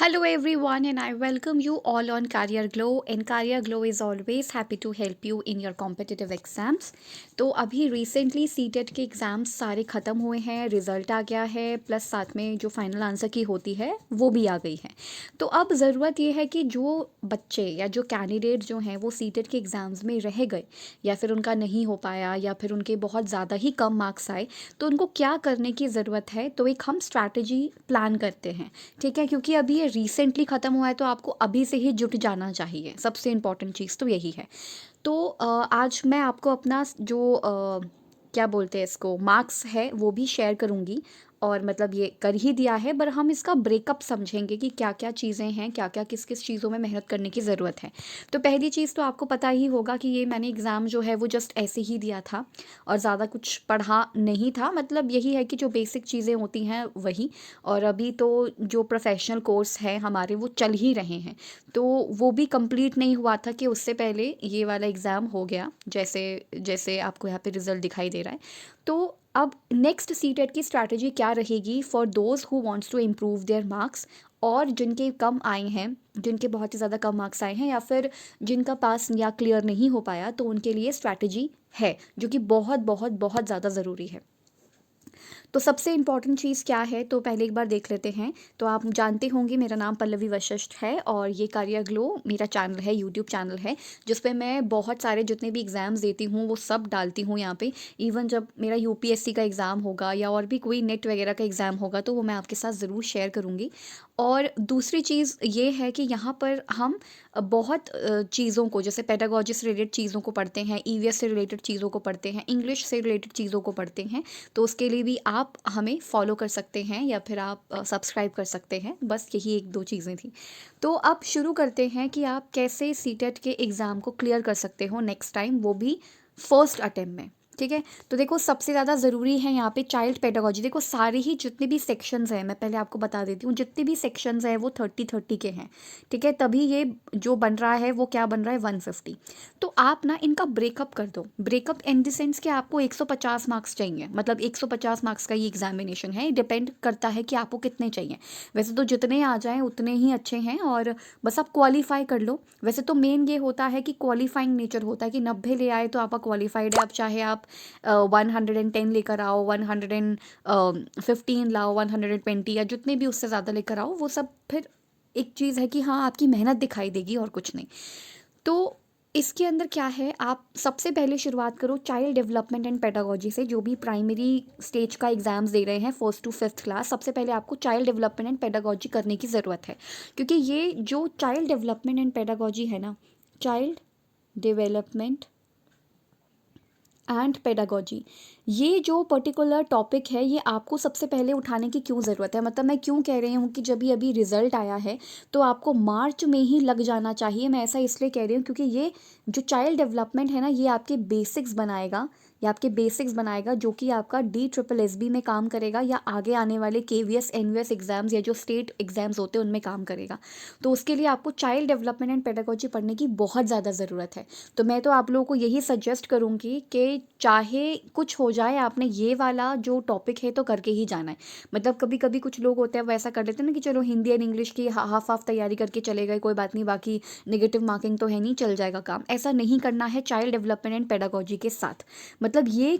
Hello everyone and I welcome you all on Career Glow and Career Glow is always happy to help you in your competitive exams। तो अभी recently CTET के exams सारे ख़त्म हुए हैं, result आ गया है, प्लस साथ में जो फाइनल आंसर की होती है वो भी आ गई है। तो अब ज़रूरत ये है कि जो बच्चे या जो कैंडिडेट जो हैं वो सीटेट के एग्ज़ाम्स में रह गए या फिर उनका नहीं हो पाया या फिर उनके बहुत ज़्यादा ही कम मार्क्स आए, तो उनको क्या करने की ज़रूरत है। तो एक हम स्ट्रैटेजी प्लान करते हैं, ठीक है, क्योंकि अभी ये रिसेंटली ख़त्म हुआ है तो आपको अभी से ही जुट जाना चाहिए। सबसे इम्पॉर्टेंट चीज़ तो यही है। तो आज मैं आपको अपना जो क्या बोलते हैं इसको मार्क्स है वो भी शेयर करूँगी और मतलब ये कर ही दिया है, पर हम इसका ब्रेकअप समझेंगे कि क्या क्या चीज़ें हैं, क्या क्या किस किस चीज़ों में मेहनत करने की ज़रूरत है। तो पहली चीज़ तो आपको पता ही होगा कि ये मैंने एग्ज़ाम जो है वो जस्ट ऐसे ही दिया था और ज़्यादा कुछ पढ़ा नहीं था। मतलब यही है कि जो बेसिक चीज़ें होती हैं वही। और अभी तो जो प्रोफेशनल कोर्स है हमारे वो चल ही रहे हैं, तो वो भी कंप्लीट नहीं हुआ था कि उससे पहले ये वाला एग्ज़ाम हो गया, जैसे जैसे आपको यहाँ पे रिज़ल्ट दिखाई दे रहा है। तो अब नेक्स्ट सीटेट की स्ट्रैटेजी क्या रहेगी for those who wants to improve their marks, और जिनके कम आए हैं, जिनके बहुत ही ज़्यादा कम मार्क्स आए हैं या फिर जिनका पास या क्लियर नहीं हो पाया, तो उनके लिए स्ट्रैटेजी है जो कि बहुत बहुत बहुत ज़्यादा ज़रूरी है। तो सबसे इम्पॉर्टेंट चीज़ क्या है, तो पहले एक बार देख लेते हैं। तो आप जानते होंगे मेरा नाम पल्लवी वशिष्ठ है और ये करियर ग्लो मेरा चैनल है, यूट्यूब चैनल है, जिस पे मैं बहुत सारे जितने भी एग्ज़ाम्स देती हूँ वो सब डालती हूँ यहाँ पे। इवन जब मेरा यूपीएससी का एग्ज़ाम होगा या और भी कोई नेट वगैरह का एग्ज़ाम होगा तो वो मैं आपके साथ ज़रूर शेयर करूँगी। और दूसरी चीज़ ये है कि यहाँ पर हम बहुत चीज़ों को, जैसे पेडागोजी से रिलेटेड चीज़ों को पढ़ते हैं, ईवीएस से रिलेटेड चीज़ों को पढ़ते हैं, इंग्लिश से रिलेटेड चीज़ों को पढ़ते हैं। तो उसके लिए भी आप हमें फॉलो कर सकते हैं या फिर आप सब्सक्राइब कर सकते हैं। बस यही एक दो चीज़ें थी। तो अब शुरू करते हैं कि आप कैसे सीटेट के एग्ज़ाम को क्लियर कर सकते हो नेक्स्ट टाइम, वो भी फर्स्ट अटेम्प्ट में। ठीक है, तो देखो सबसे ज़्यादा ज़रूरी है यहाँ पे चाइल्ड पेडागोजी। देखो सारे ही जितने भी सेक्शंस हैं, मैं पहले आपको बता देती हूँ, जितने भी सेक्शंस हैं वो 30-30 के हैं। ठीक है, तभी ये जो बन रहा है वो क्या बन रहा है, 150। तो आप ना इनका ब्रेकअप कर दो। ब्रेकअप इन द सेंस कि आपको 150 मार्क्स चाहिए, मतलब 150 मार्क्स का ये एग्जामिनेशन है। डिपेंड करता है कि आपको कितने चाहिए। वैसे तो जितने आ जाएं उतने ही अच्छे हैं और बस आप क्वालिफाई कर लो। वैसे तो मेन ये होता है कि क्वालिफाइंग नेचर होता है कि 90 ले आए तो आपका क्वालिफाइड है। आप चाहे आप 110 लेकर आओ, 115 लाओ, 120 या जितने भी उससे ज़्यादा लेकर आओ, वो सब फिर एक चीज़ है कि हाँ आपकी मेहनत दिखाई देगी और कुछ नहीं। तो इसके अंदर क्या है, आप सबसे पहले शुरुआत करो चाइल्ड डेवलपमेंट एंड पेडागोजी से। जो भी प्राइमरी स्टेज का एग्जाम्स दे रहे हैं, फर्स्ट टू फिफ्थ क्लास, सबसे पहले आपको चाइल्ड डेवलपमेंट एंड पेडागोजी करने की ज़रूरत है। क्योंकि ये जो चाइल्ड डेवलपमेंट एंड पेडागोजी है ना, चाइल्ड डेवलपमेंट एंड पेडागोजी, ये जो पर्टिकुलर टॉपिक है ये आपको सबसे पहले उठाने की क्यों ज़रूरत है, मतलब मैं क्यों कह रही हूँ कि जब भी अभी रिज़ल्ट आया है तो आपको मार्च में ही लग जाना चाहिए। मैं ऐसा इसलिए कह रही हूँ क्योंकि ये जो चाइल्ड डेवलपमेंट है ना, ये आपके बेसिक्स बनाएगा। ये आपके बेसिक्स बनाएगा जो कि आपका DSSB में काम करेगा या आगे आने वाले KVS NVS एग्ज़ाम्स या जो स्टेट एग्ज़ाम्स होते हैं उनमें काम करेगा। तो उसके लिए आपको चाइल्ड डेवलपमेंट एंड पेडागोजी पढ़ने की बहुत ज़्यादा ज़रूरत है। तो मैं तो आप लोगों को यही सजेस्ट करूँगी कि चाहे कुछ हो जाए, आपने ये वाला जो टॉपिक है तो करके ही जाना है। मतलब कभी कभी कुछ लोग होते हैं वो ऐसा कर लेते हैं ना कि चलो हिंदी एंड इंग्लिश की हाफ हाफ तैयारी करके चले गए, कोई बात नहीं, बाकी नेगेटिव मार्किंग तो है नहीं, चल जाएगा काम। ऐसा नहीं करना है चाइल्ड डेवलपमेंट एंड पेडागोजी के साथ। मतलब ये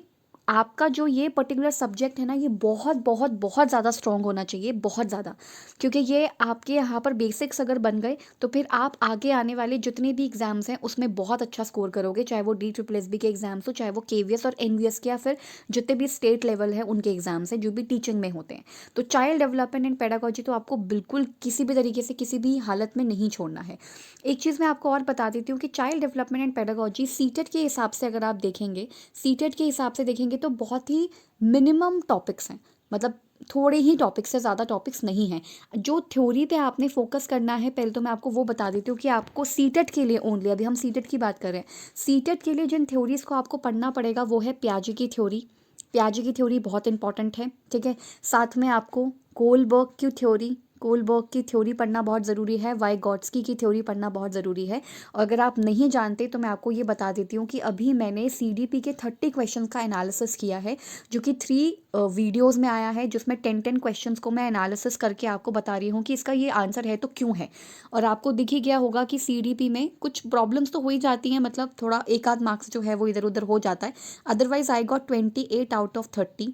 आपका जो ये पर्टिकुलर सब्जेक्ट है ना, ये बहुत बहुत बहुत ज़्यादा स्ट्रॉन्ग होना चाहिए, बहुत ज़्यादा। क्योंकि ये आपके यहाँ पर बेसिक्स अगर बन गए तो फिर आप आगे आने वाले जितने भी एग्ज़ाम्स हैं उसमें बहुत अच्छा स्कोर करोगे, चाहे वो DSSB के एग्ज़ाम्स हो, चाहे वो KVS और NVS के, या फिर जितने भी स्टेट लेवल है उनके एग्ज़ाम्स हैं जो भी टीचिंग में होते हैं। तो चाइल्ड डेवलपमेंट एंड पेडागोजी तो आपको बिल्कुल किसी भी तरीके से किसी भी हालत में नहीं छोड़ना है। एक चीज़ मैं आपको और बता देती हूँ कि child development and pedagogy CTET के हिसाब से अगर आप देखेंगे, सीटेट के हिसाब से देखेंगे तो बहुत ही मिनिमम टॉपिक्स हैं। मतलब थोड़े ही टॉपिक्स से ज़्यादा टॉपिक्स नहीं हैं। जो थ्योरी पे आपने फोकस करना है, पहले तो मैं आपको वो बता देती हूँ कि आपको सीटेट के लिए ओनली, अभी हम सीटेट की बात कर रहे हैं, सीटेट के लिए जिन थ्योरीज़ को आपको पढ़ना पड़ेगा वो है पियाजे की थ्योरी। पियाजे की थ्योरी बहुत इंपॉर्टेंट है, ठीक है। साथ में आपको कोलबर्ग की थ्योरी, कोलबर्ग की थ्योरी पढ़ना बहुत ज़रूरी है, वाइगॉट्स्की की थ्योरी पढ़ना बहुत ज़रूरी है। और अगर आप नहीं जानते तो मैं आपको ये बता देती हूँ कि अभी मैंने सीडीपी के 30 क्वेश्चंस का एनालिसिस किया है, जो कि 3 वीडियोस में आया है, जिसमें 10 क्वेश्चंस को मैं एनालिसिस करके आपको बता रही हूँ कि इसका ये आंसर है तो क्यों है। और आपको दिख ही गया होगा कि सीडीपी में कुछ प्रॉब्लम्स तो हो ही जाती हैं, मतलब थोड़ा एक आध मार्क्स जो है वो इधर उधर हो जाता है। Otherwise I got 28 out of 30,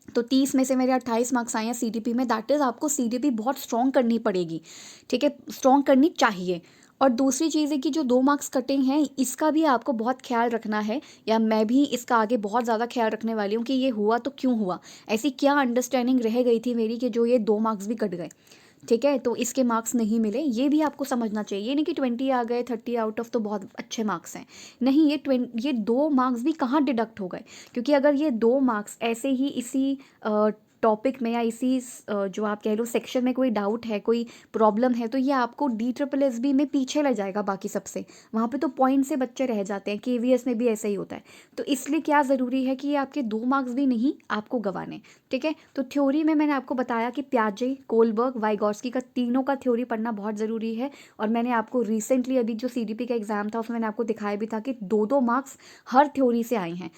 तो 30 में से मेरे 28 मार्क्स आए हैं सीडीपी में। दैट इज़ आपको सीडीपी बहुत स्ट्रॉन्ग करनी पड़ेगी, ठीक है, स्ट्रॉन्ग करनी चाहिए। और दूसरी चीज़ है कि जो 2 मार्क्स कटे हैं इसका भी आपको बहुत ख्याल रखना है, या मैं भी इसका आगे बहुत ज़्यादा ख्याल रखने वाली हूँ कि ये हुआ तो क्यों हुआ, ऐसी क्या अंडरस्टैंडिंग रह गई थी मेरी कि जो ये 2 मार्क्स भी कट गए, ठीक है, तो इसके मार्क्स नहीं मिले, ये भी आपको समझना चाहिए। ये नहीं कि 20 आ गए, 30 आउट ऑफ तो बहुत अच्छे मार्क्स हैं, नहीं, ये 2 मार्क्स भी कहाँ डिडक्ट हो गए, क्योंकि अगर ये 2 मार्क्स ऐसे ही इसी टॉपिक में या इसी जो आप कह लो सेक्शन में कोई डाउट है, कोई प्रॉब्लम है, तो ये आपको DSSB में पीछे ले जाएगा बाकी सबसे, वहाँ पे तो पॉइंट से बच्चे रह जाते हैं, KVS में भी ऐसा ही होता है। तो इसलिए क्या ज़रूरी है कि ये आपके 2 मार्क्स भी नहीं आपको गंवाने, ठीक है। तो थ्योरी में मैंने आपको बताया कि पियाजे, कोलबर्ग, वाइगॉट्स्की का तीनों का थ्योरी पढ़ना बहुत ज़रूरी है। और मैंने आपको रिसेंटली अभी जो सीडीपी का एग्ज़ाम था उसमें मैंने आपको दिखाया भी था कि 2-2 मार्क्स हर थ्योरी से आए हैं।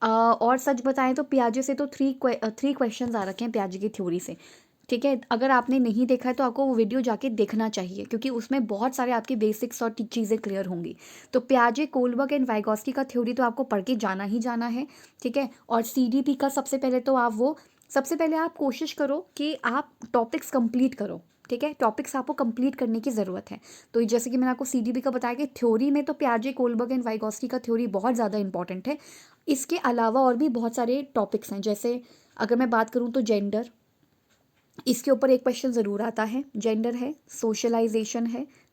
और सच बताएं तो पियाजे से तो 3 क्वेश्चंस आ रखे हैं पियाजे की थ्योरी से, ठीक है। अगर आपने नहीं देखा है तो आपको वो वीडियो जाके देखना चाहिए, क्योंकि उसमें बहुत सारे आपकी बेसिक्स और चीज़ें क्लियर होंगी। तो पियाजे, कोलबर्ग एंड वाइगॉट्स्की का थ्योरी तो आपको पढ़ के जाना ही जाना है, ठीक है। और सीडीपी का सबसे पहले आप कोशिश करो कि आप टॉपिक्स कंप्लीट करो, ठीक है, टॉपिक्स आपको कंप्लीट करने की ज़रूरत है। तो जैसे कि मैंने आपको सीडीपी का बताया कि थ्योरी में तो पियाजे, कोलबर्ग एंड वाइगॉट्स्की का थ्योरी बहुत ज़्यादा इंपॉर्टेंट है। इसके अलावा और भी बहुत सारे टॉपिक्स हैं, जैसे अगर मैं बात करूँ तो जेंडर, इसके ऊपर एक क्वेश्चन ज़रूर आता है, जेंडर है,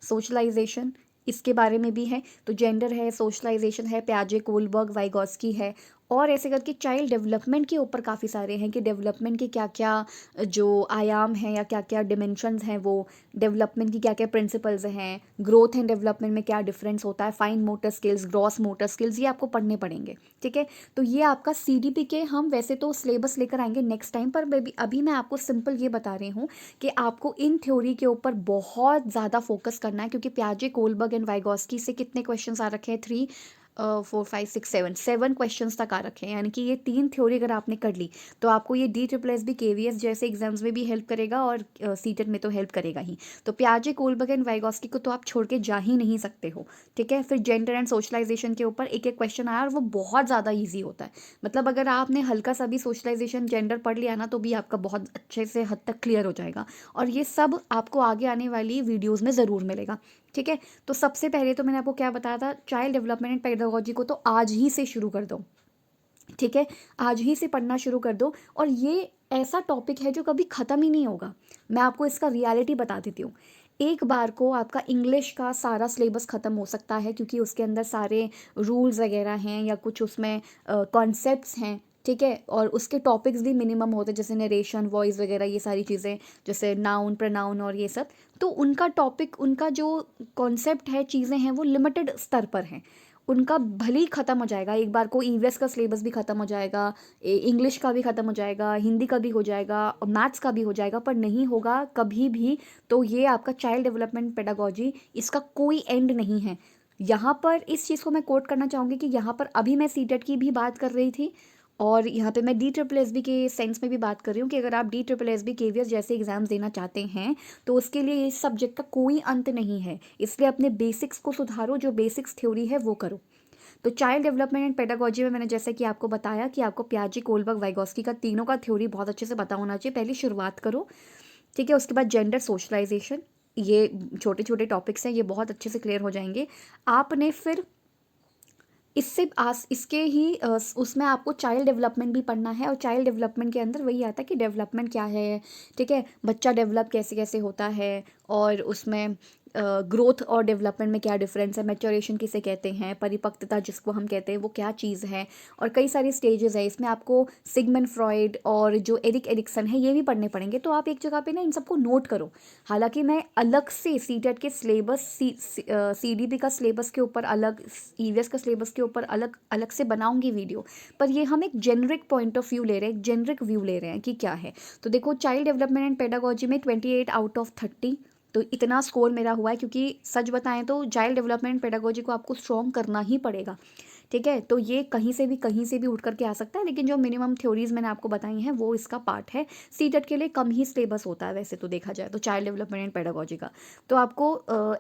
सोशलाइजेशन इसके बारे में भी है। तो जेंडर है, सोशलाइजेशन है, पियाजे, कोलबर्ग, वाइगॉट्स्की है। और ऐसे करके चाइल्ड डेवलपमेंट के ऊपर काफ़ी सारे हैं कि डेवलपमेंट के क्या क्या जो आयाम हैं या क्या क्या डिमेंशंस हैं, वो डेवलपमेंट की क्या क्या प्रिंसिपल्स हैं, ग्रोथ एंड डेवलपमेंट में क्या डिफरेंस होता है, fine motor skills, gross motor skills, ये आपको पढ़ने पड़ेंगे, ठीक है। तो ये आपका सीडीपी के हम वैसे तो सिलेबस लेकर आएंगे नेक्स्ट टाइम पर, अभी मैं आपको सिंपल ये बता रही हूँ कि आपको इन थ्योरी के ऊपर बहुत ज़्यादा फोकस करना है, क्योंकि पियाजे, कोलबर्ग एंड वाइगॉट्स्की से कितने क्वेश्चंस आ रखे हैं, 4 5 6 7 क्वेश्चंस तक आ रखे हैं। यानी कि ये 3 थ्योरी अगर आपने कर ली तो आपको ये DSSB, KVS जैसे एग्जाम्स में भी हेल्प करेगा और सीटेट में तो हेल्प करेगा ही। तो पियाजे, कोलबर्ग एंड वाइगॉट्स्की को तो आप छोड़ के जा ही नहीं सकते हो, ठीक है। फिर जेंडर एंड सोशलाइजेशन के ऊपर एक एक क्वेश्चन आया और वो बहुत ज़्यादा ईजी होता है, मतलब अगर आपने हल्का सा भी सोशलाइजेशन, जेंडर पढ़ लिया ना तो भी आपका बहुत अच्छे से हद तक क्लियर हो जाएगा। और ये सब आपको आगे आने वाली वीडियोज़ में ज़रूर मिलेगा, ठीक है। तो सबसे पहले तो मैंने आपको क्या बताया था, चाइल्ड डेवलपमेंट एंड पेडागोजी को तो आज ही से शुरू कर दो, ठीक है, आज ही से पढ़ना शुरू कर दो। और ये ऐसा टॉपिक है जो कभी ख़त्म ही नहीं होगा। मैं आपको इसका रियलिटी बता देती हूँ, एक बार को आपका इंग्लिश का सारा सिलेबस ख़त्म हो सकता है, क्योंकि उसके अंदर सारे रूल्स वगैरह हैं या कुछ उसमें कॉन्सेप्ट्स हैं, ठीक है। और उसके टॉपिक्स भी मिनिमम होते हैं, जैसे नरेशन, वॉइस वगैरह, ये सारी चीज़ें, जैसे नाउन, प्रनाउन और ये सब। तो उनका टॉपिक, उनका जो कॉन्सेप्ट है, चीज़ें हैं, वो लिमिटेड स्तर पर हैं, उनका भले ही ख़त्म हो जाएगा। एक बार को ईवीएस का सिलेबस भी ख़त्म हो जाएगा, इंग्लिश का भी ख़त्म हो जाएगा, हिंदी का भी हो जाएगा और मैथ्स का भी हो जाएगा, पर नहीं होगा कभी भी। तो ये आपका चाइल्ड डेवलपमेंट पेडागोजी, इसका कोई एंड नहीं है। यहाँ पर इस चीज़ को मैं कोट करना चाहूँगी कि यहाँ पर अभी मैं सीटेट की भी बात कर रही थी, और यहाँ पे मैं DSSB के सेंस में भी बात कर रही हूँ कि अगर आप DSSB, KVS जैसे एग्ज़ाम्स देना चाहते हैं तो उसके लिए इस सब्जेक्ट का कोई अंत नहीं है। इसलिए अपने बेसिक्स को सुधारो, जो बेसिक्स थ्योरी है वो करो। तो चाइल्ड डेवलपमेंट एंड पेडागोजी में मैंने जैसे कि आपको बताया कि आपको पियाजे, कोलबर्ग, वाइगॉट्स्की का तीनों का थ्योरी बहुत अच्छे से पता होना चाहिए, पहली शुरुआत करो, ठीक है। उसके बाद जेंडर, सोशलाइजेशन, ये छोटे छोटे टॉपिक्स हैं, ये बहुत अच्छे से क्लियर हो जाएंगे। आपने फिर इसके ही उसमें आपको चाइल्ड डेवलपमेंट भी पढ़ना है, और चाइल्ड डेवलपमेंट के अंदर वही आता है कि डेवलपमेंट क्या है, ठीक है, बच्चा डेवलप कैसे कैसे होता है, और उसमें ग्रोथ और डेवलपमेंट में क्या डिफरेंस है, मैच्योरेशन किसे कहते हैं, परिपक्वता जिसको हम कहते हैं वो क्या चीज़ है, और कई सारी स्टेजेस है इसमें। आपको सिगमंड फ्रॉइड और जो एरिक एरिक्सन है ये भी पढ़ने पड़ेंगे। तो आप एक जगह पे ना इन सबको नोट करो। हालांकि मैं अलग से सीटेट के सिलेबस सीडीपी का सिलेबस के ऊपर अलग, ईवीएस का सिलेबस के ऊपर अलग अलग से बनाऊंगी वीडियो, पर ये हम एक जेनरिक पॉइंट ऑफ व्यू ले रहे हैं, एक जेनरिक व्यू ले रहे हैं कि क्या है। तो देखो, चाइल्ड डेवलपमेंट एंड पेडागोजी में 28 आउट ऑफ 30, तो इतना स्कोर मेरा हुआ है, क्योंकि सच बताएं तो चाइल्ड डेवलपमेंट पेडागोजी को आपको स्ट्रॉन्ग करना ही पड़ेगा। ठीक है, तो ये कहीं से भी उठ करके आ सकता है, लेकिन जो मिनिमम थ्योरीज मैंने आपको बताई हैं वो इसका पार्ट है। सीटेट के लिए कम ही सिलेबस होता है वैसे तो देखा जाए तो चाइल्ड डेवलपमेंट एंड पेडागोजी का। तो आपको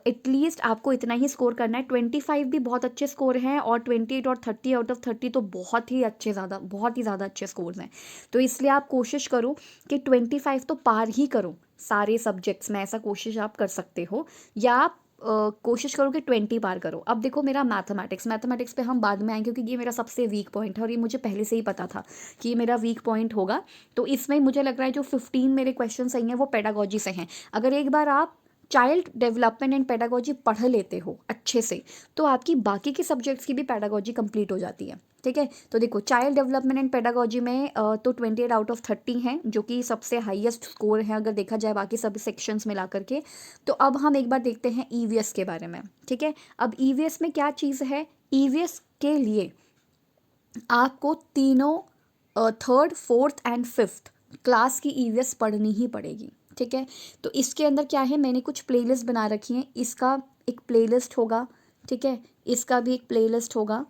एटलीस्ट आपको इतना ही स्कोर करना है। 25 भी बहुत अच्छे स्कोर हैं, और 28 और 30 आउट ऑफ 30 तो बहुत ही अच्छे, बहुत ही ज़्यादा अच्छे स्कोर्स हैं। तो इसलिए आप कोशिश करो कि 25 तो पार ही करो सारे सब्जेक्ट्स में, ऐसा कोशिश आप कर सकते हो। या आप कोशिश करो कि 20 पार करो। अब देखो, मेरा मैथमेटिक्स पे हम बाद में आएंगे, क्योंकि ये मेरा सबसे वीक पॉइंट है और ये मुझे पहले से ही पता था कि ये मेरा वीक पॉइंट होगा। तो इसमें मुझे लग रहा है जो 15 मेरे क्वेश्चन सही हैं वो पेडागोजी से हैं। अगर एक बार आप चाइल्ड डेवलपमेंट एंड पेडागोजी पढ़ लेते हो अच्छे से, तो आपकी बाकी के सब्जेक्ट्स की भी पेडागोजी कंप्लीट हो जाती है। ठीक है, तो देखो, चाइल्ड डेवलपमेंट एंड पेडागोजी में तो 28 आउट ऑफ 30 हैं, जो कि सबसे हाईएस्ट स्कोर है अगर देखा जाए बाकी सभी सेक्शंस मिला करके। तो अब हम एक बार देखते हैं ईवीएस के बारे में। ठीक है, अब ईवीएस में क्या चीज़ है। ईवीएस के लिए आपको तीनों third, fourth and fifth class की ईवीएस पढ़नी ही पड़ेगी। ठीक है, तो इसके अंदर क्या है, मैंने कुछ प्लेलिस्ट बना रखी हैं। इसका एक प्लेलिस्ट होगा, ठीक है, इसका भी एक प्लेलिस्ट होगा,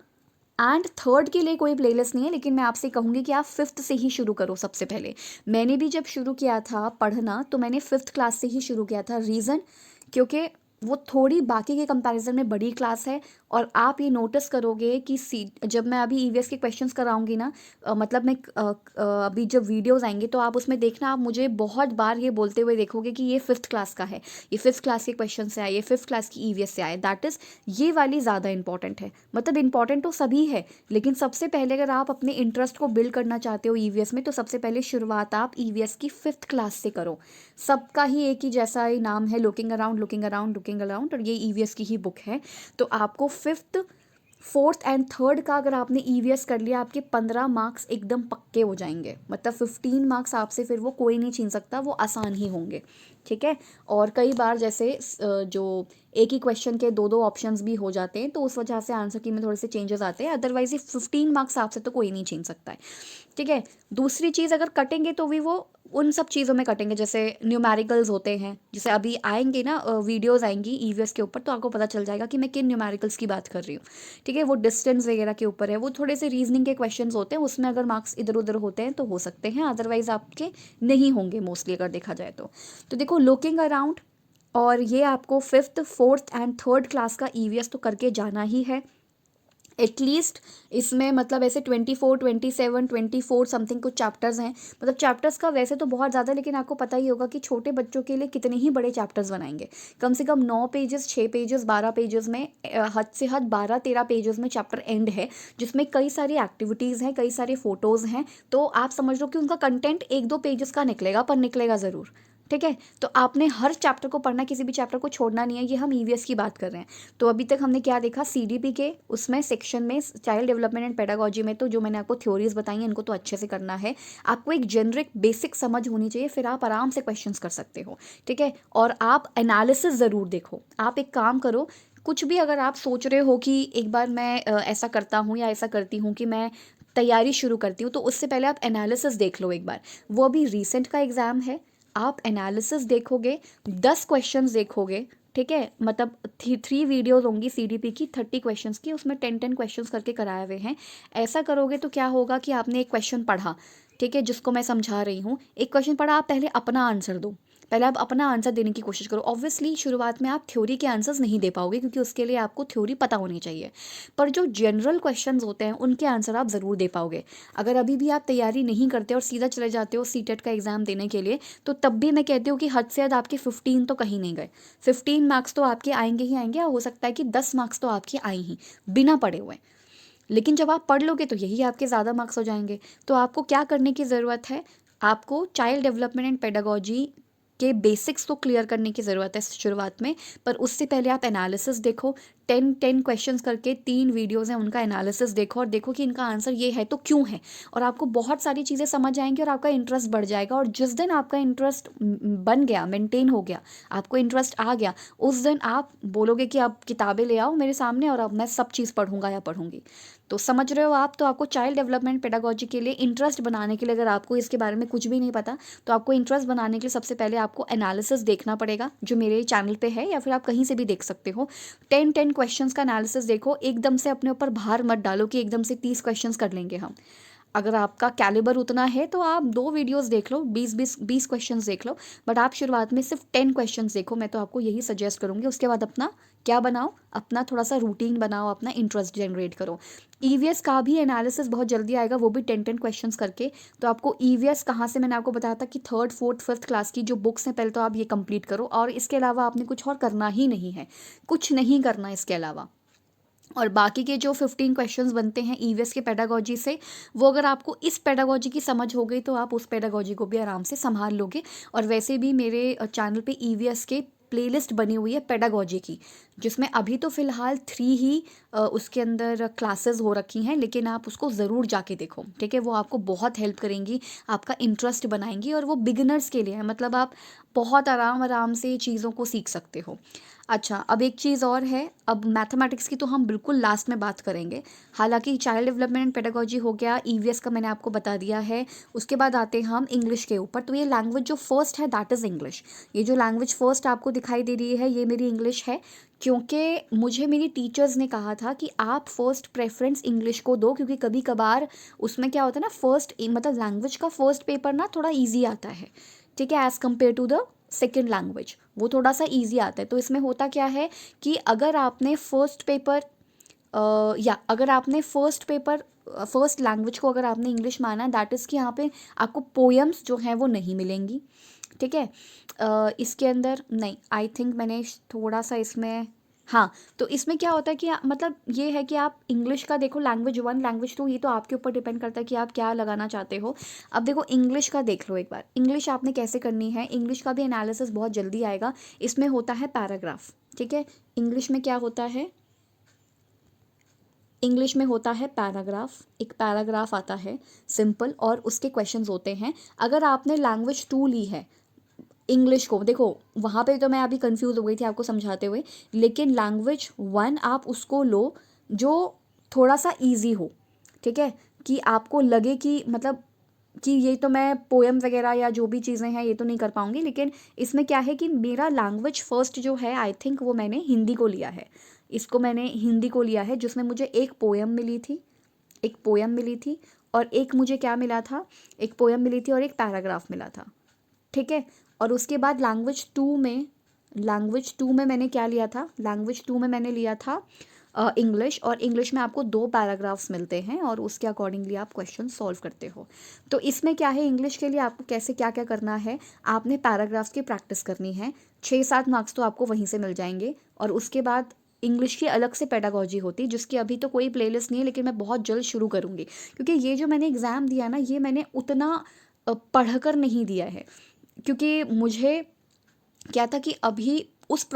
एंड थर्ड के लिए कोई प्लेलिस्ट नहीं है। लेकिन मैं आपसे कहूँगी कि आप फिफ्थ से ही शुरू करो सबसे पहले। मैंने भी जब शुरू किया था पढ़ना तो मैंने फिफ्थ क्लास से ही शुरू किया था। रीज़न, क्योंकि वो थोड़ी बाकी के कंपैरिजन में बड़ी क्लास है। और आप ये नोटिस करोगे कि जब मैं अभी ईवीएस के क्वेश्चंस कराऊंगी ना, मतलब मैं अभी जब वीडियोस आएंगे तो आप उसमें देखना, आप मुझे बहुत बार ये बोलते हुए देखोगे कि ये फिफ्थ क्लास का है, ये फिफ्थ क्लास के क्वेश्चन से आए, ये फिफ्थ क्लास की ईवीएस से आए। दैट इज़, ये वाली ज़्यादा इंपॉर्टेंट है। मतलब इंपॉर्टेंट तो सभी है, लेकिन सबसे पहले अगर आप अपने इंटरेस्ट को बिल्ड करना चाहते हो ईवीएस में, तो सबसे पहले शुरुआत आप ईवीएस की फिफ्थ क्लास से करो। सबका ही एक ही जैसा ही नाम है, looking around looking around looking around, और ये ईवीएस की ही बुक है। तो आपको फिफ्थ, फोर्थ एंड थर्ड का अगर आपने ईवीएस कर लिया, आपके 15 मार्क्स एकदम पक्के हो जाएंगे। मतलब 15 मार्क्स आपसे फिर वो कोई नहीं छीन सकता, वो आसान ही होंगे। ठीक है, और कई बार जैसे जो एक ही क्वेश्चन के दो दो ऑप्शंस भी हो जाते हैं, तो उस वजह से आंसर की में थोड़े से चेंजेस आते हैं। अदरवाइज ये 15 मार्क्स आपसे तो कोई नहीं छीन सकता है। ठीक है, दूसरी चीज़, अगर कटेंगे तो भी वो उन सब चीज़ों में कटेंगे जैसे न्यूमेरिकल्स होते हैं। जैसे अभी आएंगे ना वीडियोस आएंगी ईवीएस के ऊपर, तो आपको पता चल जाएगा कि मैं किन न्यूमेरिकल्स की बात कर रही हूँ। ठीक है, वो डिस्टेंस वगैरह के ऊपर है, वो थोड़े से रीजनिंग के क्वेश्चंस होते हैं, उसमें अगर मार्क्स इधर उधर होते हैं तो हो सकते हैं, अदरवाइज आपके नहीं होंगे मोस्टली अगर देखा जाए तो देखो, लुकिंग अराउंड और ये आपको fifth, fourth and third class का ईवीएस तो करके जाना ही है एटलीस्ट। इसमें मतलब ऐसे 24, 27, 24 समथिंग कुछ चैप्टर्स हैं। मतलब चैप्टर्स का वैसे तो बहुत ज़्यादा, लेकिन आपको पता ही होगा कि छोटे बच्चों के लिए कितने ही बड़े चैप्टर्स बनाएंगे। कम से कम 9 पेजेस, 6 पेजेस, 12 पेजेस में, हद से हद 12-13 पेजेस में चैप्टर एंड है, जिसमें कई सारी एक्टिविटीज़ हैं, कई सारे फोटोज़ हैं। तो आप समझ लो कि उनका कंटेंट 1-2 पेजेस का निकलेगा, पर निकलेगा ज़रूर। ठीक है, तो आपने हर चैप्टर को पढ़ना, किसी भी चैप्टर को छोड़ना नहीं है। ये हम ईवीएस की बात कर रहे हैं। तो अभी तक हमने क्या देखा, सीडीपी के उसमें सेक्शन में चाइल्ड डेवलपमेंट एंड पेडागोजी में, तो जो मैंने आपको थ्योरीज बताई हैं इनको तो अच्छे से करना है। आपको एक जेनरिक बेसिक समझ होनी चाहिए, फिर आप आराम से क्वेश्चंस कर सकते हो। ठीक है, और आप एनालिसिस ज़रूर देखो। आप एक काम करो, कुछ भी अगर आप सोच रहे हो कि एक बार मैं ऐसा करता हूँ या ऐसा करती हूँ कि मैं तैयारी शुरू करती हूँ, तो उससे पहले आप एनालिसिस देख लो एक बार। वो अभी रिसेंट का एग्ज़ाम है, आप एनालिसिस देखोगे, 10 क्वेश्चंस देखोगे। ठीक है, मतलब 3 वीडियोस होंगी सीडीपी की, 30 क्वेश्चंस की, उसमें 10-10 क्वेश्चंस करके कराए हुए हैं। ऐसा करोगे तो क्या होगा कि आपने एक क्वेश्चन पढ़ा, ठीक है, जिसको मैं समझा रही हूँ, एक क्वेश्चन पढ़ा, आप पहले अपना आंसर दो। पहले आप अपना आंसर देने की कोशिश करो। ऑब्वियसली शुरुआत में आप थ्योरी के आंसर्स नहीं दे पाओगे, क्योंकि उसके लिए आपको थ्योरी पता होनी चाहिए। पर जो जनरल क्वेश्चंस होते हैं उनके आंसर आप ज़रूर दे पाओगे। अगर अभी भी आप तैयारी नहीं करते और सीधा चले जाते हो सीटेट का एग्ज़ाम देने के लिए, तो तब भी मैं कहती हूँ कि हद से हद आपके 15 तो कहीं नहीं गए। 15 मार्क्स तो आपके आएंगे ही आएंगे, और हो सकता है कि 10 मार्क्स तो आपके आए ही बिना पढ़े हुए। लेकिन जब आप पढ़ लोगे तो यही आपके ज़्यादा मार्क्स हो जाएंगे। तो आपको क्या करने की ज़रूरत है, आपको चाइल्ड डेवलपमेंट एंड पेडागोजी के बेसिक्स तो क्लियर करने की ज़रूरत है शुरुआत में, पर उससे पहले आप एनालिसिस देखो। 10 क्वेश्चंस करके 3 वीडियोज़ हैं, उनका एनालिसिस देखो और देखो कि इनका आंसर ये है तो क्यों है, और आपको बहुत सारी चीज़ें समझ आएंगी और आपका इंटरेस्ट बढ़ जाएगा। और जिस दिन आपका इंटरेस्ट बन गया, मेंटेन हो गया, आपको इंटरेस्ट आ गया, उस दिन आप बोलोगे कि अब किताबें ले आओ मेरे सामने और अब मैं सब चीज़ पढ़ूंगा या पढ़ूंगी। तो समझ रहे हो आप? तो आपको चाइल्ड डेवलपमेंट पेडागोजी के लिए इंटरेस्ट बनाने के लिए, अगर आपको इसके बारे में कुछ भी नहीं पता, तो आपको इंटरेस्ट बनाने के लिए सबसे पहले आपको एनालिसिस देखना पड़ेगा, जो मेरे चैनल पे है या फिर आप कहीं से भी देख सकते हो। 10 क्वेश्चंस का एनालिसिस देखो। एकदम से अपने ऊपर भार मत डालो कि एकदम से 30 क्वेश्चंस कर लेंगे हम। अगर आपका कैलिबर उतना है तो आप 2 वीडियोस देख लो, 20 क्वेश्चंस देख लो, बट आप शुरुआत में सिर्फ 10 क्वेश्चंस देखो। मैं तो आपको यही सजेस्ट करूँगी। उसके बाद अपना क्या बनाओ, अपना थोड़ा सा रूटीन बनाओ, अपना इंटरेस्ट जनरेट करो। ईवीएस का भी एनालिसिस बहुत जल्दी आएगा, वो भी 10 क्वेश्चंस करके। तो आपको ईवीएस कहाँ से, मैंने आपको बताया था कि 3rd 4th 5th क्लास की जो बुक्स हैं, पहले तो आप ये कंप्लीट करो, और इसके अलावा आपने कुछ और करना ही नहीं है, कुछ नहीं करना इसके अलावा। और बाकी के जो 15 क्वेश्चंस बनते हैं ईवीएस के पेडागोजी से, वो अगर आपको इस पेडागोजी की समझ हो गई तो आप उस पेडागोजी को भी आराम से संभाल लोगे। और वैसे भी मेरे चैनल पे ईवीएस के प्लेलिस्ट बनी हुई है पेडागोजी की, जिसमें अभी तो फ़िलहाल 3 ही उसके अंदर क्लासेस हो रखी हैं, लेकिन आप उसको ज़रूर जाके देखो, ठीक है? वो आपको बहुत हेल्प करेंगी, आपका इंटरेस्ट बनाएंगी, और वो बिगिनर्स के लिए है, मतलब आप बहुत आराम आराम से चीज़ों को सीख सकते हो। अच्छा, अब एक चीज़ और है। अब मैथमेटिक्स की तो हम बिल्कुल लास्ट में बात करेंगे। हालांकि चाइल्ड डेवलपमेंट पेडागोजी हो गया, ईवीएस का मैंने आपको बता दिया है। उसके बाद आते हैं हम इंग्लिश के ऊपर। तो ये लैंग्वेज जो फर्स्ट है दैट इज़ इंग्लिश। ये जो लैंग्वेज फर्स्ट आपको दिखाई दे रही है, ये मेरी इंग्लिश है, क्योंकि मुझे मेरी टीचर्स ने कहा था कि आप फर्स्ट प्रेफरेंस इंग्लिश को दो, क्योंकि कभी कभार उसमें क्या होता है ना, फर्स्ट मतलब लैंग्वेज का फर्स्ट पेपर ना थोड़ा ईजी आता है, ठीक है, as compare to the second language, वो थोड़ा सा ईजी आता है। तो इसमें होता क्या है कि अगर आपने फर्स्ट पेपर या अगर आपने फर्स्ट लैंग्वेज को अगर आपने इंग्लिश माना, दैट इज़ कि यहाँ पे आपको पोएम्स जो हैं वो नहीं मिलेंगी, ठीक है? इसके अंदर नहीं, आई थिंक मैंने थोड़ा सा इसमें, हाँ, तो इसमें क्या होता है कि मतलब ये है कि आप इंग्लिश का देखो, लैंग्वेज 1 लैंग्वेज 2, ये तो आपके ऊपर डिपेंड करता है कि आप क्या लगाना चाहते हो। अब देखो इंग्लिश का देख लो एक बार, इंग्लिश आपने कैसे करनी है। इंग्लिश का भी एनालिसिस बहुत जल्दी आएगा। इसमें होता है पैराग्राफ, ठीक है? इंग्लिश में क्या होता है, इंग्लिश में होता है पैराग्राफ। एक पैराग्राफ आता है सिंपल, और उसके क्वेश्चंस होते हैं। अगर आपने लैंग्वेज 2 ली है इंग्लिश को, देखो वहाँ पे तो मैं अभी कंफ्यूज हो गई थी आपको समझाते हुए, लेकिन लैंग्वेज 1 आप उसको लो जो थोड़ा सा इजी हो, ठीक है? कि आपको लगे कि मतलब कि ये तो मैं पोएम वगैरह या जो भी चीज़ें हैं ये तो नहीं कर पाऊँगी, लेकिन इसमें क्या है कि मेरा लैंग्वेज फर्स्ट जो है, आई थिंक वो मैंने हिंदी को लिया है। इसको मैंने हिंदी को लिया है, जिसमें मुझे एक पोएम मिली थी, एक पोएम मिली थी, और एक मुझे क्या मिला था, एक पोएम मिली थी और एक पैराग्राफ मिला था, ठीक है? और उसके बाद लैंग्वेज 2 में मैंने क्या लिया था, लैंग्वेज 2 में मैंने लिया था इंग्लिश, और इंग्लिश में आपको 2 पैराग्राफ्स मिलते हैं और उसके अकॉर्डिंगली आप क्वेश्चन सॉल्व करते हो। तो इसमें क्या है, इंग्लिश के लिए आपको कैसे क्या क्या करना है, आपने पैराग्राफ्स की प्रैक्टिस करनी है। 6-7 मार्क्स तो आपको वहीं से मिल जाएंगे। और उसके बाद इंग्लिश की अलग से पेडागोजी होती है, जिसकी अभी तो कोई प्लेलिस्ट नहीं है, लेकिन मैं बहुत जल्द शुरू करूँगी, क्योंकि ये जो मैंने एग्ज़ाम दिया ना, ये मैंने उतना पढ़कर नहीं दिया है, क्योंकि मुझे क्या था कि अभी उस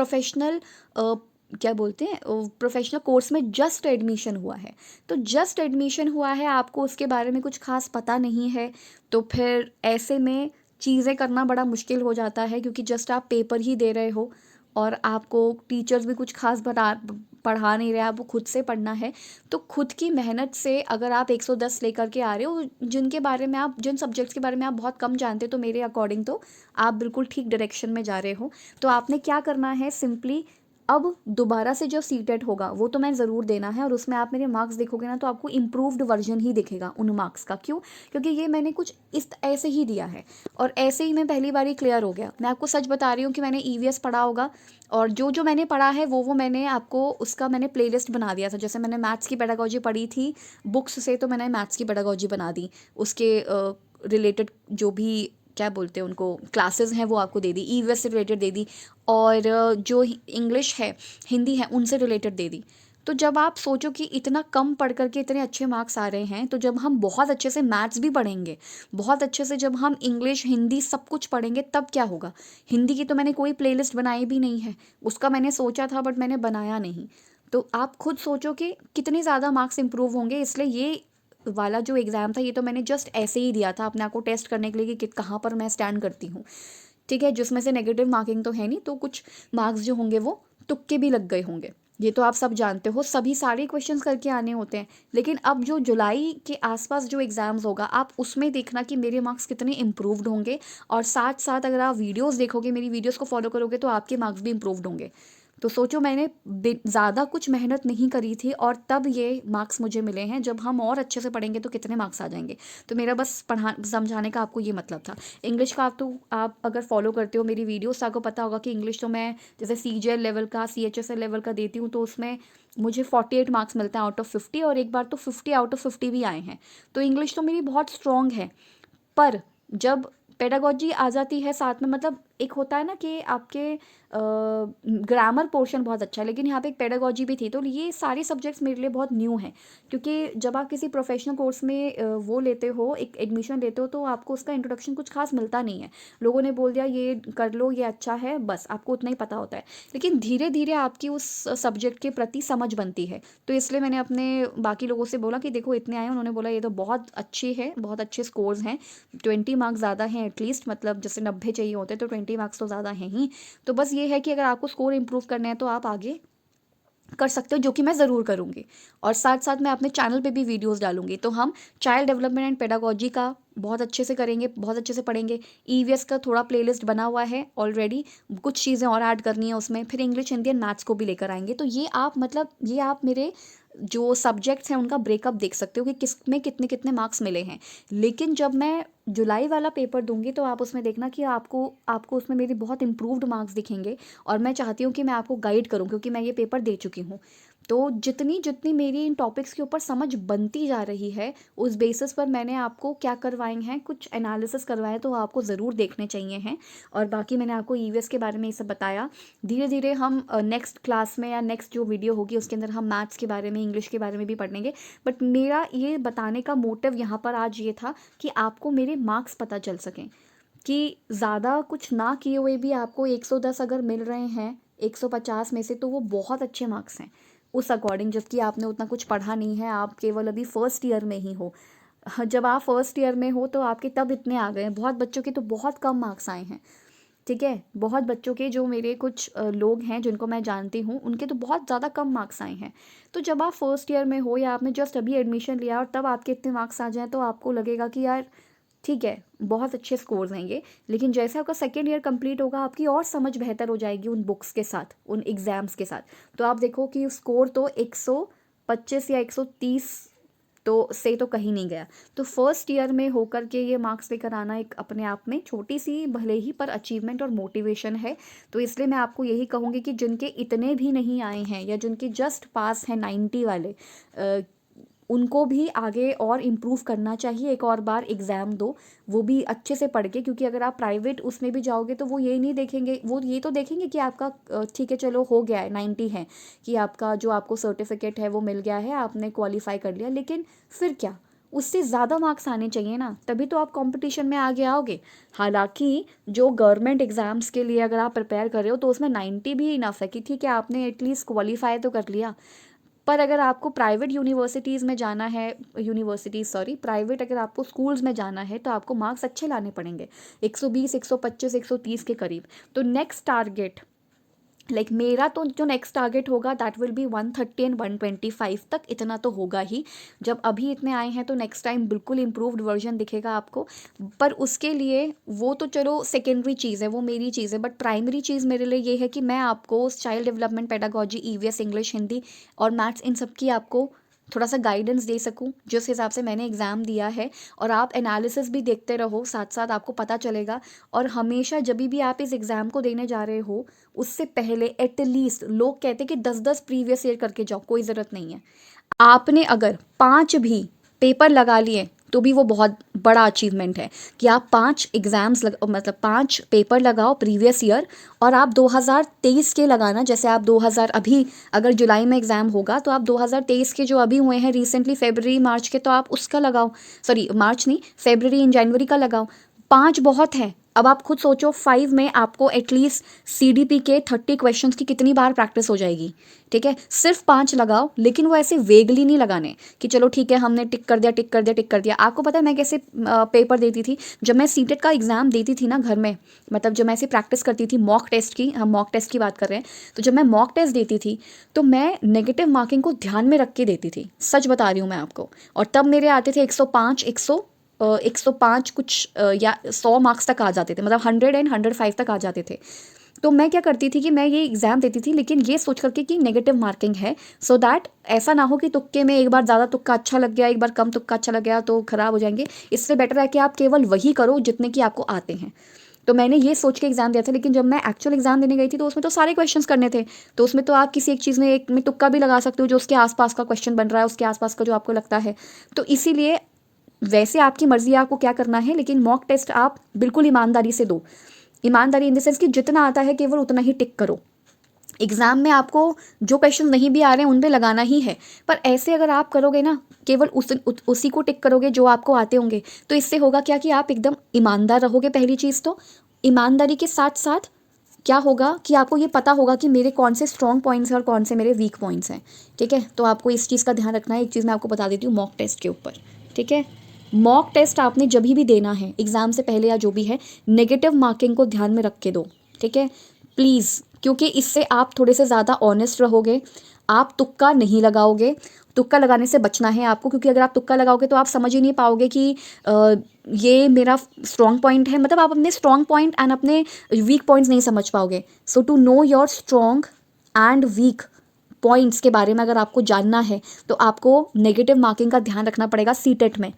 क्या बोलते हैं, प्रोफेशनल कोर्स में जस्ट एडमिशन हुआ है। तो जस्ट एडमिशन हुआ है, आपको उसके बारे में कुछ खास पता नहीं है, तो फिर ऐसे में चीज़ें करना बड़ा मुश्किल हो जाता है, क्योंकि जस्ट आप पेपर ही दे रहे हो और आपको टीचर्स भी कुछ खास पढ़ा नहीं रहे, आपको खुद से पढ़ना है। तो खुद की मेहनत से अगर आप 110 लेकर के आ रहे हो, जिन सब्जेक्ट्स के बारे में आप बहुत कम जानते हो, तो मेरे अकॉर्डिंग तो आप बिल्कुल ठीक डायरेक्शन में जा रहे हो। तो आपने क्या करना है, सिंपली अब दोबारा से जो सीटेट होगा वो तो मैं ज़रूर देना है, और उसमें आप मेरे मार्क्स देखोगे ना, तो आपको इम्प्रूव्ड वर्जन ही दिखेगा उन मार्क्स का। क्यों? क्योंकि ये मैंने कुछ इस ऐसे ही दिया है, और ऐसे ही मैं पहली बार ही क्लियर हो गया। मैं आपको सच बता रही हूँ कि मैंने ईवीएस पढ़ा होगा, और जो जो मैंने पढ़ा है वो मैंने आपको उसका मैंने प्लेलिस्ट बना दिया था। जैसे मैंने मैथ्स की पेडागोजी पढ़ी थी बुक्स से, तो मैंने मैथ्स की पेडागोजी बना दी, उसके रिलेटेड जो भी क्या बोलते हैं उनको क्लासेस हैं वो आपको दे दी, ईवीएस से रिलेटेड दे दी, और जो इंग्लिश है, हिंदी है, उनसे रिलेटेड दे दी। तो तो जब आप सोचो कि इतना कम पढ़ कर के इतने अच्छे मार्क्स आ रहे हैं, तो जब हम बहुत अच्छे से मैथ्स भी पढ़ेंगे, बहुत अच्छे से जब हम इंग्लिश हिंदी सब कुछ पढ़ेंगे, तब क्या होगा। हिंदी की तो मैंने कोई प्लेलिस्ट बनाई भी नहीं है, उसका मैंने सोचा था बट मैंने बनाया नहीं। तो आप खुद सोचो कि कितने ज़्यादा मार्क्स इंप्रूव होंगे। इसलिए ये वाला जो एग्ज़ाम था ये तो मैंने जस्ट ऐसे ही दिया था अपने आप को टेस्ट करने के लिए कि कहाँ पर मैं स्टैंड करती हूँ, ठीक है। जिसमें से नेगेटिव मार्किंग तो है नहीं, तो कुछ मार्क्स जो होंगे वो तुक्के भी लग गए होंगे। ये तो आप सब जानते हो, सभी सारे क्वेश्चंस करके आने होते हैं। लेकिन अब जो जुलाई के आसपास जो एग्ज़ाम्स होगा, आप उसमें देखना कि मेरे मार्क्स कितने इम्प्रूव्ड होंगे। और साथ साथ अगर आप वीडियोस देखोगे, मेरी वीडियोस को फॉलो करोगे, तो आपके मार्क्स भी इम्प्रूव्ड होंगे। तो सोचो मैंने ज़्यादा कुछ मेहनत नहीं करी थी और तब ये मार्क्स मुझे मिले हैं। जब हम और अच्छे से पढ़ेंगे तो कितने मार्क्स आ जाएंगे। तो मेरा बस पढ़ा समझाने का आपको ये मतलब था। इंग्लिश का आप अगर फॉलो करते हो मेरी वीडियोस तो आपको पता होगा कि इंग्लिश तो मैं जैसे CGL लेवल का, CHSL लेवल का देती हूँ, तो उसमें मुझे 48 मार्क्स मिलते हैं आउट ऑफ 50, और एक बार तो 50 आउट ऑफ 50 भी आए हैं। तो इंग्लिश तो मेरी बहुत स्ट्रॉन्ग है। पर जब पेडागोजी आ जाती है साथ में, मतलब एक होता है ना कि आपके ग्रामर पोर्शन बहुत अच्छा है, लेकिन यहाँ पे एक पेडागोजी भी थी। तो ये सारे सब्जेक्ट्स मेरे लिए बहुत न्यू हैं, क्योंकि जब आप किसी प्रोफेशनल कोर्स में वो लेते हो, एक एडमिशन लेते हो, तो आपको उसका इंट्रोडक्शन कुछ खास मिलता नहीं है। लोगों ने बोल दिया ये कर लो, ये अच्छा है, बस आपको उतना ही पता होता है। लेकिन धीरे धीरे आपकी उस सब्जेक्ट के प्रति समझ बनती है। तो इसलिए मैंने अपने बाकी लोगों से बोला कि देखो इतने आए, उन्होंने बोला ये तो बहुत अच्छी है, बहुत अच्छे स्कोर्स हैं, 20 मार्क्स ज़्यादा हैं एटलीस्ट, मतलब जैसे 90 चाहिए होते तो 20 मार्क्स तो ज़्यादा हैं ही। तो बस ये है कि अगर आपको स्कोर इंप्रूव करना है तो आप आगे कर सकते हो, जो कि मैं ज़रूर करूँगी। और साथ साथ मैं अपने चैनल पे भी वीडियोस डालूंगी। तो हम चाइल्ड डेवलपमेंट एंड पेडागोजी का बहुत अच्छे से करेंगे, बहुत अच्छे से पढ़ेंगे। EVS का थोड़ा प्लेलिस्ट बना हुआ है ऑलरेडी, कुछ चीज़ें और ऐड करनी है उसमें। फिर इंग्लिश, हिंदी एंड मैथ्स को भी लेकर आएंगे। तो ये आप मतलब ये आप मेरे जो सब्जेक्ट्स हैं उनका ब्रेकअप देख सकते हो कि किस में कितने कितने मार्क्स मिले हैं। लेकिन जब मैं जुलाई वाला पेपर दूंगी तो आप उसमें देखना कि आपको आपको उसमें मेरी बहुत इंप्रूव्ड मार्क्स दिखेंगे। और मैं चाहती हूँ कि मैं आपको गाइड करूँ, क्योंकि मैं ये पेपर दे चुकी हूँ। तो जितनी जितनी मेरी इन टॉपिक्स के ऊपर समझ बनती जा रही है, उस बेसिस पर मैंने आपको क्या करवाए हैं, कुछ एनालिसिस करवाए तो आपको ज़रूर देखने चाहिए हैं। और बाकी मैंने आपको EVS के बारे में ये सब बताया। धीरे धीरे हम नेक्स्ट क्लास में या नेक्स्ट जो वीडियो होगी उसके अंदर हम मैथ्स के बारे में, इंग्लिश के बारे में भी पढ़ेंगे। बट मेरा ये बताने का मोटिव यहाँ पर आज ये था कि आपको मेरे मार्क्स पता चल सकें, कि ज़्यादा कुछ ना किए हुए भी आपको 110 अगर मिल रहे हैं 150 में से, तो वो बहुत अच्छे मार्क्स हैं उस अकॉर्डिंग। जबकि आपने उतना कुछ पढ़ा नहीं है, आप केवल अभी फर्स्ट ईयर में ही हो। जब आप फर्स्ट ईयर में हो तो आपके तब इतने आ गए हैं। बहुत बच्चों के तो बहुत कम मार्क्स आए हैं, ठीक है। बहुत बच्चों के, जो मेरे कुछ लोग हैं जिनको मैं जानती हूँ, उनके तो बहुत ज़्यादा कम मार्क्स आए हैं। तो जब आप फर्स्ट ईयर में हो या आपने जस्ट अभी एडमिशन लिया और तब आपके इतने मार्क्स आ जाएँ, तो आपको लगेगा कि यार ठीक है, बहुत अच्छे स्कोर्स हैं ये। लेकिन जैसे आपका सेकेंड ईयर कंप्लीट होगा, आपकी और समझ बेहतर हो जाएगी उन बुक्स के साथ, उन एग्ज़ाम्स के साथ। तो आप देखो कि स्कोर तो 125 या 130 तो से तो कहीं नहीं गया। तो फर्स्ट ईयर में होकर के ये मार्क्स लेकर आना एक अपने आप में छोटी सी भले ही पर अचीवमेंट और मोटिवेशन है। तो इसलिए मैं आपको यही कहूँगी कि जिनके इतने भी नहीं आए हैं या जिनके जस्ट पास हैं 90 वाले, उनको भी आगे और इम्प्रूव करना चाहिए। एक और बार एग्ज़ाम दो, वो भी अच्छे से पढ़ के, क्योंकि अगर आप प्राइवेट उसमें भी जाओगे तो वो ये नहीं देखेंगे, वो ये तो देखेंगे कि आपका ठीक है चलो हो गया है 90 है, कि आपका जो आपको सर्टिफिकेट है वो मिल गया है, आपने क्वालिफाई कर लिया। लेकिन फिर क्या, उससे ज़्यादा मार्क्स आने चाहिए ना, तभी तो आप कंपटीशन में आगे आओगे। हालांकि जो गवर्नमेंट एग्ज़ाम्स के लिए अगर आप प्रिपेयर कर रहे हो तो उसमें 90 भी इनफ है कि ठीक है आपने एटलीस्ट क्वालिफाई तो कर लिया। पर अगर आपको प्राइवेट यूनिवर्सिटीज़ में जाना है, प्राइवेट अगर आपको स्कूल्स में जाना है, तो आपको मार्क्स अच्छे लाने पड़ेंगे, 120, 125, 130 के करीब। तो नेक्स्ट टारगेट, मेरा तो जो नेक्स्ट टारगेट होगा दैट विल बी 130 एंड 125 तक, इतना तो होगा ही। जब अभी इतने आए हैं तो नेक्स्ट टाइम बिल्कुल इम्प्रूव्ड वर्जन दिखेगा आपको। पर उसके लिए वो तो चलो सेकेंडरी चीज़ है, वो मेरी चीज़ है। बट प्राइमरी चीज़ मेरे लिए ये है कि मैं आपको child development, pedagogy, EVS, English, Hindi और मैथ्स, इन सब की आपको थोड़ा सा गाइडेंस दे सकूं जिस हिसाब से मैंने एग्ज़ाम दिया है। और आप एनालिसिस भी देखते रहो, साथ साथ आपको पता चलेगा। और हमेशा जब भी आप इस एग्ज़ाम को देने जा रहे हो, उससे पहले एटलीस्ट, लोग कहते हैं कि 10-10 प्रीवियस ईयर करके जाओ, कोई ज़रूरत नहीं है। आपने अगर 5 भी पेपर लगा लिए तो भी वो बहुत बड़ा अचीवमेंट है कि आप 5 एग्ज़ाम्स मतलब 5 पेपर लगाओ प्रीवियस ईयर, और आप 2023 के लगाना। जैसे आप 2000 अभी अगर जुलाई में एग्ज़ाम होगा तो आप 2023 के जो अभी हुए हैं रिसेंटली फरवरी मार्च के, तो आप उसका लगाओ, सॉरी मार्च नहीं, फरवरी एंड जनवरी का लगाओ। 5 बहुत है। अब आप खुद सोचो 5 में आपको एटलीस्ट CDP के 30 क्वेश्चंस की कितनी बार प्रैक्टिस हो जाएगी। ठीक है, सिर्फ 5 लगाओ, लेकिन वो ऐसे वेगली नहीं लगाने कि चलो ठीक है हमने टिक कर दिया, टिक कर दिया, टिक कर दिया। आपको पता है मैं कैसे पेपर देती थी जब मैं सीटेट का एग्ज़ाम देती थी ना घर में, मतलब जब मैं ऐसे प्रैक्टिस करती थी मॉक टेस्ट की, हम मॉक टेस्ट की बात कर रहे हैं, तो जब मैं मॉक टेस्ट देती थी तो मैं नेगेटिव मार्किंग को ध्यान में रख के देती थी, सच बता रही हूँ मैं आपको। और तब मेरे आते थे 105 105 कुछ या 100 मार्क्स तक आ जाते थे, मतलब 100 एंड 105 तक आ जाते थे। तो मैं क्या करती थी कि मैं ये एग्ज़ाम देती थी लेकिन ये सोच करके कि नेगेटिव मार्किंग है, सो दैट ऐसा ना हो कि तुक्के में एक बार ज़्यादा तुक्का अच्छा लग गया, एक बार कम तुक्का अच्छा लग गया तो ख़राब हो जाएंगे। इससे बेटर है कि आप केवल वही करो जितने कि आपको आते हैं। तो मैंने ये सोच के एग्ज़ाम दिया था, लेकिन जब मैं एक्चुअल एग्ज़ाम देने गई थी तो उसमें तो सारे क्वेश्चंस करने थे। तो उसमें तो आप किसी एक चीज़ में, एक में तुक्का भी लगा सकते हो जो उसके आसपास का क्वेश्चन बन रहा है, उसके आसपास का जो आपको लगता है। तो इसीलिए वैसे आपकी मर्ज़ी है आपको क्या करना है, लेकिन मॉक टेस्ट आप बिल्कुल ईमानदारी से दो। ईमानदारी इन द सेंस कि जितना आता है केवल उतना ही टिक करो। एग्ज़ाम में आपको जो क्वेश्चन नहीं भी आ रहे हैं उन पे लगाना ही है, पर ऐसे अगर आप करोगे ना, केवल उसी को टिक करोगे जो आपको आते होंगे, तो इससे होगा क्या कि आप एकदम ईमानदार रहोगे। पहली चीज़ तो ईमानदारी के साथ साथ क्या होगा कि आपको ये पता होगा कि मेरे कौन से स्ट्रॉन्ग पॉइंट्स हैं और कौन से मेरे वीक पॉइंट्स हैं। ठीक है, तो आपको इस चीज़ का ध्यान रखना है। एक चीज़ मैं आपको बता देती हूँ मॉक टेस्ट के ऊपर। ठीक है, मॉक टेस्ट आपने जब भी देना है एग्ज़ाम से पहले या जो भी है, नेगेटिव मार्किंग को ध्यान में रख के दो। ठीक है, प्लीज़, क्योंकि इससे आप थोड़े से ज़्यादा ऑनेस्ट रहोगे, आप तुक्का नहीं लगाओगे। तुक्का लगाने से बचना है आपको, क्योंकि अगर आप तुक्का लगाओगे तो आप समझ ही नहीं पाओगे कि ये मेरा स्ट्रॉन्ग पॉइंट है, मतलब आप अपने स्ट्रॉन्ग पॉइंट एंड अपने वीक पॉइंट्स नहीं समझ पाओगे। So to know your strong and weak points के बारे में अगर आपको जानना है तो आपको नेगेटिव मार्किंग का ध्यान रखना पड़ेगा सीटेट में।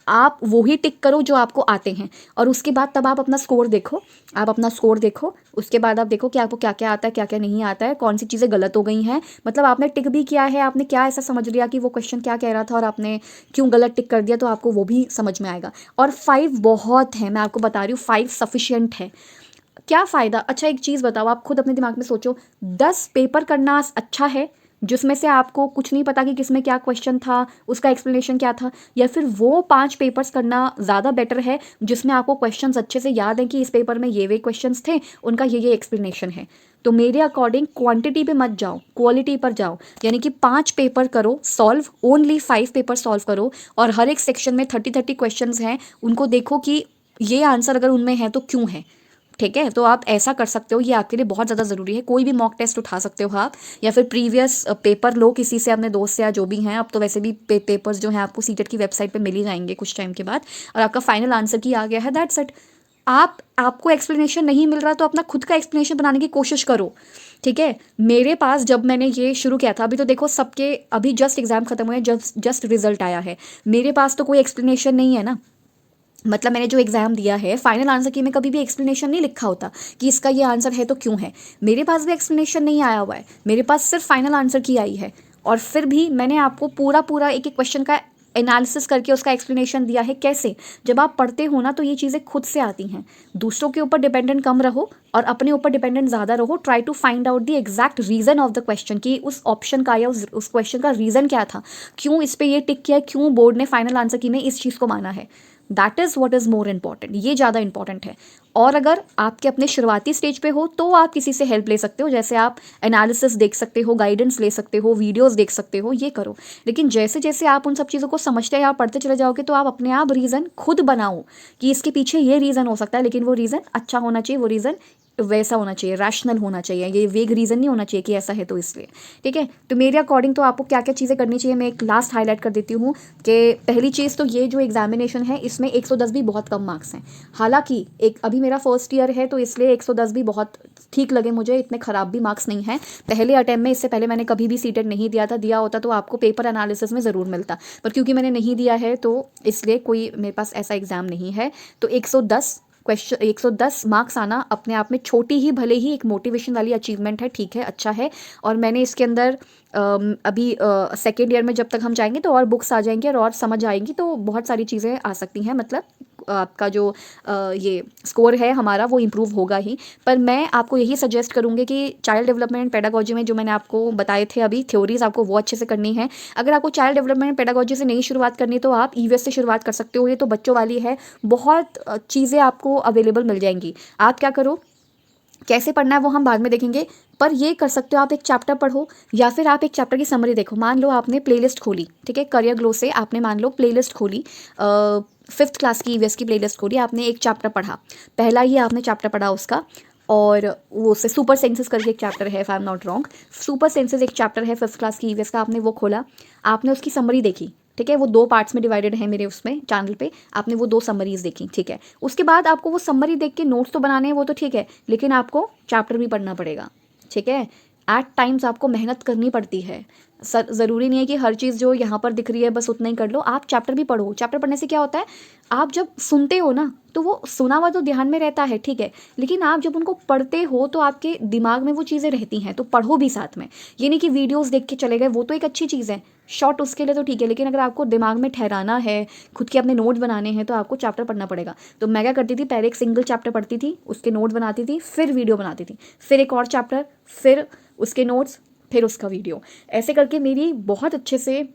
आप वो ही टिक करो जो आपको आते हैं, और उसके बाद तब आप अपना स्कोर देखो। आप अपना स्कोर देखो, उसके बाद आप देखो कि आपको क्या क्या आता है, क्या क्या नहीं आता है, कौन सी चीज़ें गलत हो गई हैं, मतलब आपने टिक भी किया है, आपने क्या ऐसा समझ लिया कि वो क्वेश्चन क्या कह रहा था और आपने क्यों गलत टिक कर दिया, तो आपको वो भी समझ में आएगा। और 5 बहुत है, मैं आपको बता रही हूँ 5 सफिशियंट है। क्या फ़ायदा? अच्छा एक चीज़ बताओ, आप खुद अपने दिमाग में सोचो, 10 पेपर करना अच्छा है जिसमें से आपको कुछ नहीं पता कि किसमें क्या क्वेश्चन था, उसका एक्सप्लेनेशन क्या था, या फिर वो 5 पेपर्स करना ज़्यादा बेटर है जिसमें आपको क्वेश्चंस अच्छे से याद हैं कि इस पेपर में ये क्वेश्चंस थे, उनका ये एक्सप्लेनेशन है। तो मेरे अकॉर्डिंग क्वांटिटी पे मत जाओ, क्वालिटी पर जाओ। यानी कि 5 पेपर करो सॉल्व, ओनली 5 पेपर सॉल्व करो, और हर एक सेक्शन में 30 क्वेश्चंस हैं, उनको देखो कि ये आंसर अगर उनमें है तो क्यों है। ठीक है, तो आप ऐसा कर सकते हो, ये आपके लिए बहुत ज़्यादा ज़रूरी है। कोई भी मॉक टेस्ट उठा सकते हो आप, या फिर प्रीवियस पेपर लो किसी से, अपने दोस्त से या जो भी हैं। अब तो वैसे भी पेपर्स जो हैं आपको सीटेट की वेबसाइट पे मिल ही जाएंगे कुछ टाइम के बाद, और आपका फाइनल आंसर की आ गया है, दैट्स इट। आपको एक्सप्लेनेशन नहीं मिल रहा तो अपना खुद का एक्सप्लेनेशन बनाने की कोशिश करो। ठीक है, मेरे पास जब मैंने ये शुरू किया था, अभी तो देखो सबके अभी जस्ट एग्ज़ाम खत्म हुए हैं, जस्ट रिजल्ट आया है, मेरे पास तो कोई एक्सप्लेनेशन नहीं है ना। मतलब मैंने जो एग्ज़ाम दिया है फाइनल आंसर की में कभी भी एक्सप्लेनेशन नहीं लिखा होता कि इसका ये आंसर है तो क्यों है। मेरे पास भी एक्सप्लेनेशन नहीं आया हुआ है, मेरे पास सिर्फ फाइनल आंसर की आई है, और फिर भी मैंने आपको पूरा पूरा एक एक क्वेश्चन का एनालिसिस करके उसका एक्सप्लेनेशन दिया है। कैसे? जब आप पढ़ते हो ना तो ये चीज़ें खुद से आती हैं। दूसरों के ऊपर डिपेंडेंट कम रहो और अपने ऊपर डिपेंडेंट ज़्यादा रहो। Try to find out the exact reason of the question, कि उस ऑप्शन का या उस क्वेश्चन का रीज़न क्या था, क्यों इस पर ये टिक किया, क्यों बोर्ड ने फाइनल आंसर की में इस चीज़ को माना है। That is what is more important, ये ज़्यादा इंपॉर्टेंट है। और अगर आपके अपने शुरुआती स्टेज पे हो तो आप किसी से हेल्प ले सकते हो, जैसे आप एनालिसिस देख सकते हो, गाइडेंस ले सकते हो, वीडियोस देख सकते हो, ये करो। लेकिन जैसे जैसे आप उन सब चीज़ों को समझते या पढ़ते चले जाओगे तो आप अपने आप रीज़न खुद बनाओ कि इसके पीछे ये रीज़न हो सकता है, लेकिन वो रीज़न अच्छा होना चाहिए, वो रीज़न वैसा होना चाहिए, रैशनल होना चाहिए, ये वेग रीज़न नहीं होना चाहिए कि ऐसा है तो इसलिए। ठीक है, तो मेरे अकॉर्डिंग तो आपको क्या क्या चीज़ें करनी चाहिए मैं एक लास्ट हाईलाइट कर देती हूँ कि पहली चीज़ तो ये जो एग्जामिनेशन है इसमें 110 भी बहुत कम मार्क्स हैं। हालांकि एक अभी मेरा फर्स्ट ईयर है तो इसलिए 110 भी बहुत ठीक लगे मुझे, इतने ख़राब भी मार्क्स नहीं हैं। पहले अटैम्प्ट में, इससे पहले मैंने कभी भी सीटेट नहीं दिया था, दिया होता तो आपको पेपर एनालिसिस में ज़रूर मिलता, पर क्योंकि मैंने नहीं दिया है तो इसलिए कोई मेरे पास ऐसा एग्ज़ाम नहीं है। तो 110 क्वेश्चन 110 मार्क्स आना अपने आप में छोटी ही भले ही एक मोटिवेशन वाली अचीवमेंट है, ठीक है, अच्छा है। और मैंने इसके अंदर अभी सेकेंड ईयर में जब तक हम जाएंगे तो और बुक्स आ जाएंगी और समझ आएंगी, तो बहुत सारी चीज़ें आ सकती हैं। मतलब आपका जो ये स्कोर है हमारा वो इम्प्रूव होगा ही। पर मैं आपको यही सजेस्ट करूँगी कि चाइल्ड डेवलपमेंट पेडागोजी में जो मैंने आपको बताए थे अभी थ्योरीज, आपको वो अच्छे से करनी है। अगर आपको चाइल्ड डेवलपमेंट पेडागोजी से नई शुरुआत करनी है तो आप ईवीएस से शुरुआत कर सकते हो। ये तो बच्चों वाली है, बहुत चीज़ें आपको अवेलेबल मिल जाएंगी। आप क्या करो, कैसे पढ़ना है वो हम बाद में देखेंगे, पर ये कर सकते हो आप एक चैप्टर पढ़ो या फिर आप एक चैप्टर की समरी देखो। मान लो आपने प्लेलिस्ट खोली, ठीक है, करियर ग्लो से आपने मान लो प्लेलिस्ट खोली, 5th क्लास की ईवीएस की प्लेलिस्ट खोली, आपने एक चैप्टर पढ़ा, पहला ही आपने चैप्टर पढ़ा उसका, और वो से सुपर सेंसेस करके एक चैप्टर है, if I am not wrong, super senses एक चैप्टर है 5th क्लास की ईवीएस का, आपने वो खोला, आपने उसकी समरी देखी, ठीक है, वो 2 पार्ट्स में डिवाइडेड है मेरे उसमें चैनल पे, आपने वो 2 समरीज देखी, ठीक है। उसके बाद आपको वो समरी देख के नोट्स तो बनाने हैं, वो तो ठीक है, लेकिन आपको चैप्टर भी पढ़ना पड़ेगा, ठीक है। एट टाइम्स आपको मेहनत करनी पड़ती है। ज़रूरी नहीं है कि हर चीज़ जो यहाँ पर दिख रही है बस उतना ही कर लो, आप चैप्टर भी पढ़ो। चैप्टर पढ़ने से क्या होता है, आप जब सुनते हो ना तो वो सुना हुआ तो ध्यान में रहता है, ठीक है, लेकिन आप जब उनको पढ़ते हो तो आपके दिमाग में वो चीज़ें रहती हैं, तो पढ़ो भी साथ में। ये नहीं कि वीडियोस देख के चले गए, वो तो एक अच्छी चीज़ है, शॉर्ट उसके लिए तो ठीक है, लेकिन अगर आपको दिमाग में ठहराना है, खुद के अपने नोट्स बनाने हैं, तो आपको चैप्टर पढ़ना पड़ेगा। तो मैं क्या करती थी, पहले एक सिंगल चैप्टर पढ़ती थी, उसके नोट बनाती थी, फिर वीडियो बनाती थी, फिर एक और चैप्टर, फिर उसके नोट्स, फिर उसका वीडियो। ऐसे करके मेरी बहुत अच्छे से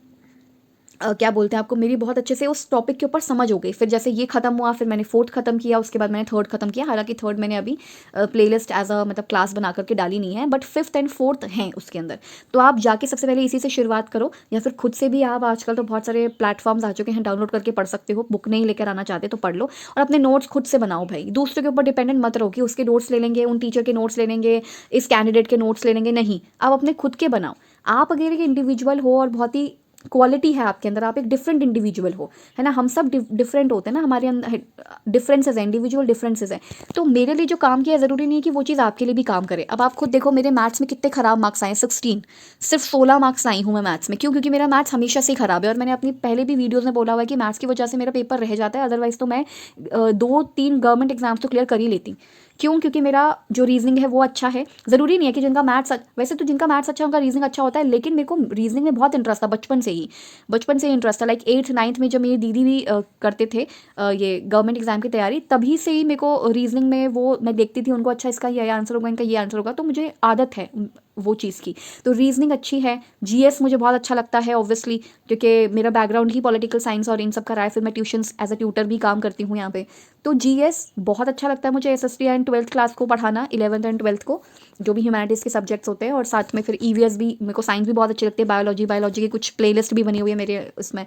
क्या बोलते हैं आपको, मेरी बहुत अच्छे से उस टॉपिक के ऊपर समझ हो गई। फिर जैसे ये खत्म हुआ, फिर मैंने 4th खत्म किया, उसके बाद मैंने 3rd खत्म किया। हालांकि 3rd मैंने अभी प्लेलिस्ट एज अ मतलब क्लास बना करके डाली नहीं है, बट 5th एंड 4th हैं उसके अंदर। तो आप जाके सबसे पहले इसी से शुरुआत करो, या फिर खुद से भी आप, आजकल तो बहुत सारे प्लेटफॉर्म्स आ चुके हैं, डाउनलोड करके पढ़ सकते हो। बुक नहीं लेकर आना चाहते तो पढ़ लो, और अपने नोट्स खुद से बनाओ भाई। दूसरे के ऊपर डिपेंडेंट मत रहो कि उसके नोट्स ले लेंगे, उन टीचर के नोट्स ले लेंगे, इस कैंडिडेट के नोट्स ले लेंगे, नहीं, आप अपने खुद के बनाओ। आप अगर एक इंडिविजुअल हो और बहुत ही क्वालिटी है आपके अंदर, आप एक डिफरेंट इंडिविजुअल हो, है ना, हम सब डिफरेंट होते हैं ना, हमारे अंदर डिफरेंसेस हैं, इंडिविजुअल डिफरेंसेस हैं। तो मेरे लिए जो काम किया, ज़रूरी नहीं है कि वो चीज़ आपके लिए भी काम करे। अब आप खुद देखो, मेरे मैथ्स में कितने खराब मार्क्स आए, 16, सिर्फ 16 मार्क्स आई हूँ मैं मैथ्स में। क्यों? क्योंकि मेरा मैथ्स हमेशा से खराब है, और मैंने अपनी पहले भी वीडियोज़ में बोला हुआ है कि मैथ्स की वजह से मेरा पेपर रह जाता है, अदरवाइज तो मैं 2-3 गवर्नमेंट एग्जाम्स तो क्लियर कर ही लेती। क्यों? क्योंकि मेरा जो रीजनिंग है वो अच्छा है। ज़रूरी नहीं है कि जिनका मैथ्स, वैसे तो जिनका मैथ्स अच्छा उनका रीजनिंग अच्छा होता है, लेकिन मेरे को रीजनिंग में बहुत इंटरेस्ट था बचपन से ही, बचपन से ही इंटरेस्ट था। लाइक 8th 9th में जब मेरी दीदी भी करते थे ये गवर्नमेंट एग्जाम की तैयारी, तभी से ही मेरे को रीजनिंग में वो, मैं देखती थी उनको, अच्छा इसका ये आंसर होगा, इनका ये आंसर होगा, तो मुझे आदत है वो चीज़ की। तो रीजनिंग अच्छी है। जीएस मुझे बहुत अच्छा लगता है ऑब्वियसली, क्योंकि मेरा बैकग्राउंड ही पॉलिटिकल साइंस और इन सब का रहा है। फिर मैं ट्यूशन्स एज अ ट्यूटर भी काम करती हूँ यहाँ पे, तो जीएस बहुत अच्छा लगता है मुझे। एसएसटी एंड 12th क्लास को पढ़ाना, 11th एंड 12th को, जो भी ह्यूमैनिटीज़ के सब्जेक्ट्स होते हैं, और साथ में फिर ईवीएस भी, मेरे को साइंस भी बहुत अच्छी लगती है, बायोलॉजी की कुछ प्लेलिस्ट भी बनी हुई है मेरे उसमें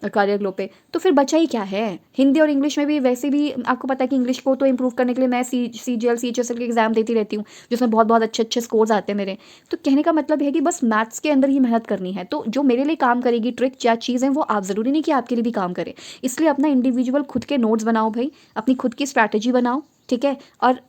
करियर ग्लो पे। तो फिर बचा ही क्या है, हिंदी और इंग्लिश में भी वैसे भी आपको पता है कि इंग्लिश को तो इंप्रूव करने के लिए मैं सीजीएल सीएचएसएल के एग्जाम देती रहती हूँ, जिसमें बहुत बहुत अच्छे अच्छे स्कोर्स आते हैं मेरे। तो कहने का मतलब है कि बस मैथ्स के अंदर ही मेहनत करनी है। तो जो मेरे लिए काम करेगी ट्रिक या चीज़ें, वो आप ज़रूरी नहीं कि आपके लिए भी काम करे। इसलिए अपना इंडिविजुअल खुद के नोट्स बनाओ भाई, अपनी खुद की स्ट्रैटेजी बनाओ, ठीक है। और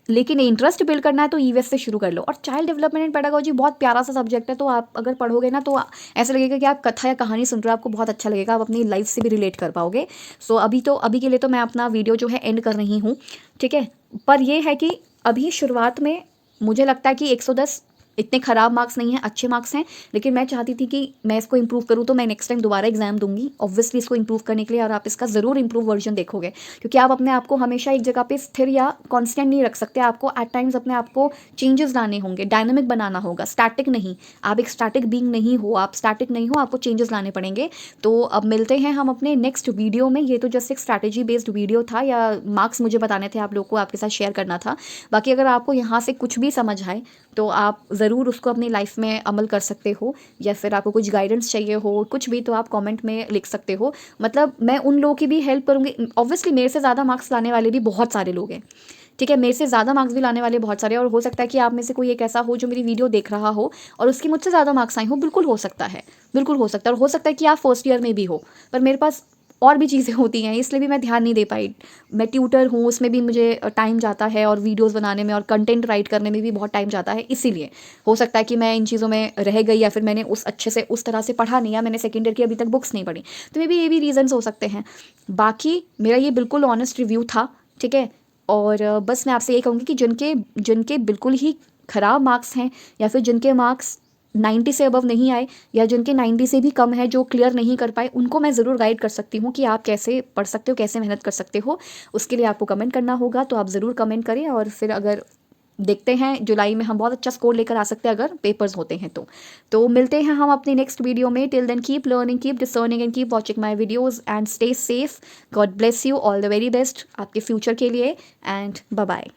लेकिन इंटरेस्ट बिल्ड करना है तो ईवीएस से शुरू कर लो। और चाइल्ड डेवलपमेंट एंड पेडागोजी बहुत प्यारा सा सब्जेक्ट है, तो आप अगर पढ़ोगे ना तो ऐसा लगेगा कि आप कथा या कहानी सुन रहे हो, आपको बहुत अच्छा लगेगा, आप अपनी लाइफ से भी रिलेट कर पाओगे। सो अभी के लिए तो मैं अपना वीडियो जो है एंड कर रही हूँ, ठीक है। पर ये है कि अभी शुरुआत में मुझे लगता है कि 110 इतने ख़राब मार्क्स नहीं हैं, अच्छे मार्क्स हैं, लेकिन मैं चाहती थी कि मैं इसको इंप्रूव करूँ, तो मैं नेक्स्ट टाइम दोबारा एग्जाम दूंगी ऑब्वियसली इसको इंप्रूव करने के लिए, और आप इसका ज़रूर इंप्रूव वर्जन देखोगे। क्योंकि आप अपने आप को हमेशा एक जगह पे स्थिर या कांस्टेंट नहीं रख सकते, आपको एट टाइम्स अपने आप को चेंजेस लाने होंगे, डायनामिक बनाना होगा, स्टैटिक नहीं। आप एक स्टैटिक बीइंग नहीं हो, आप स्टैटिक नहीं हो, आपको चेंजेस लाने पड़ेंगे। तो अब मिलते हैं हम अपने नेक्स्ट वीडियो में। ये तो जस्ट एक स्ट्रैटेजी बेस्ड वीडियो था, या मार्क्स मुझे बताने थे आप लोग को, आपके साथ शेयर करना था। बाकी अगर आपको यहाँ से कुछ भी समझ आए तो आप ज़रूर उसको अपनी लाइफ में अमल कर सकते हो, या फिर आपको कुछ गाइडेंस चाहिए हो, कुछ भी, तो आप कमेंट में लिख सकते हो। मतलब मैं उन लोगों की भी हेल्प करूँगी। ऑब्वियसली मेरे से ज़्यादा मार्क्स लाने वाले भी बहुत सारे लोग हैं, ठीक है, मेरे से ज़्यादा मार्क्स भी लाने वाले बहुत सारे, और हो सकता है कि आप में से कोई एक ऐसा हो जो मेरी वीडियो देख रहा हो और उसकी मुझसे ज़्यादा मार्क्स आई हो, बिल्कुल हो सकता है, बिल्कुल हो सकता है। और हो सकता है कि आप फर्स्ट ईयर में भी हो, पर मेरे पास और भी चीज़ें होती हैं, इसलिए भी मैं ध्यान नहीं दे पाई। मैं ट्यूटर हूँ, उसमें भी मुझे टाइम जाता है, और वीडियोस बनाने में और कंटेंट राइट करने में भी बहुत टाइम जाता है, इसीलिए हो सकता है कि मैं इन चीज़ों में रह गई, या फिर मैंने उस अच्छे से उस तरह से पढ़ा नहीं, या मैंने सेकेंड ईयर की अभी तक बुक्स नहीं पढ़ी, तो मे बी ये भी रीजंस हो सकते हैं। बाकी मेरा ये बिल्कुल ऑनेस्ट रिव्यू था, ठीक है। और बस मैं आपसे ये कहूँगी कि जिनके जिनके बिल्कुल ही ख़राब मार्क्स हैं, या फिर जिनके मार्क्स 90 से अबव नहीं आए, या जिनके 90 से भी कम है, जो क्लियर नहीं कर पाए, उनको मैं ज़रूर गाइड कर सकती हूँ कि आप कैसे पढ़ सकते हो, कैसे मेहनत कर सकते हो। उसके लिए आपको कमेंट करना होगा, तो आप ज़रूर कमेंट करें। और फिर अगर देखते हैं जुलाई में हम बहुत अच्छा स्कोर लेकर आ सकते हैं अगर पेपर्स होते हैं तो मिलते हैं हम अपनी नेक्स्ट वीडियो में। Till then keep learning, keep discerning and keep watching my videos and stay safe. God bless you, all the very best आपके फ्यूचर के लिए, एंड बाय बाय।